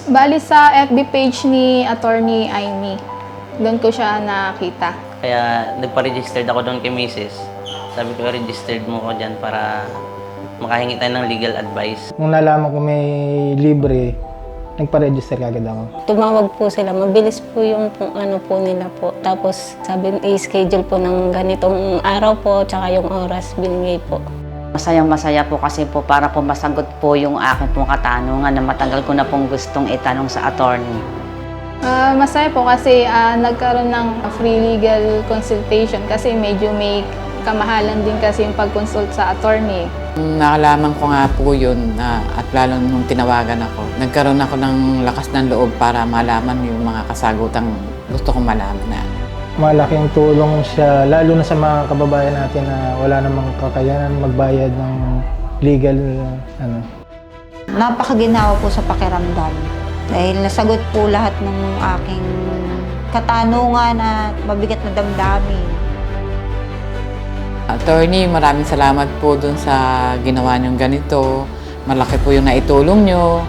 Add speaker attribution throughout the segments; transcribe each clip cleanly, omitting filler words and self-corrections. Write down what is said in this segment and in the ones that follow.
Speaker 1: Bali sa FB page ni Attorney Amy. Doon ko siya nakita.
Speaker 2: Kaya nagpa-registered ako doon kay Mrs. Sabi ko, registered mo ko dyan para makahingi tayo ng legal advice.
Speaker 3: Nung nalaman ko may libre, nagpa-register kagad ako.
Speaker 4: Tumawag po sila, mabilis po yung ano po nila po. Tapos sabi, i-schedule po ng ganitong araw po, tsaka yung oras binigay po.
Speaker 5: Masayang-masaya po kasi po para po masagot po yung aking pong katanungan na matagal ko na pong gustong itanong sa attorney.
Speaker 1: Masaya po kasi nagkaroon ng free legal consultation kasi medyo may kamahalan din kasi yung pag-consult sa attorney.
Speaker 6: Nakalaman ko nga po yun at lalo nung tinawagan ako, nagkaroon ako ng lakas ng loob para malaman yung mga kasagutang gusto kong malaman na.
Speaker 3: Malaking tulong siya, lalo na sa mga kababayan natin na wala namang kakayanan magbayad ng legal
Speaker 7: Napakaginawa po sa pakiramdam dahil nasagot po lahat ng aking katanungan at mabigat na damdamin.
Speaker 6: Attorney, maraming salamat po dun sa ginawa niyong ganito. Malaki po yung naitulong niyo.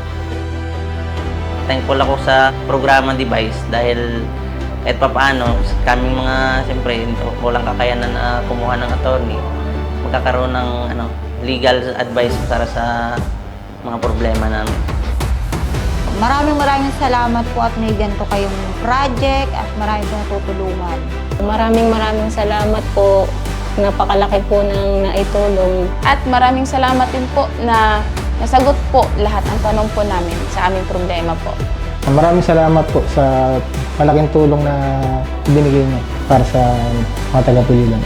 Speaker 2: Thankful ako sa programa device dahil kahit papaano, kaming mga, siyempre, walang kakayanan na kumuha ng attorney, magkakaroon ng legal advice para sa mga problema namin.
Speaker 7: Maraming salamat po at may ganito kayong project at maraming pong tutulungan.
Speaker 4: Maraming salamat po. Napakalaki po ng naitulong.
Speaker 1: At maraming salamat din po na nasagot po lahat ng tanong po namin sa aming problema po.
Speaker 3: Maraming salamat po sa malaking tulong na binigay niya para sa mga taga-Pulilan.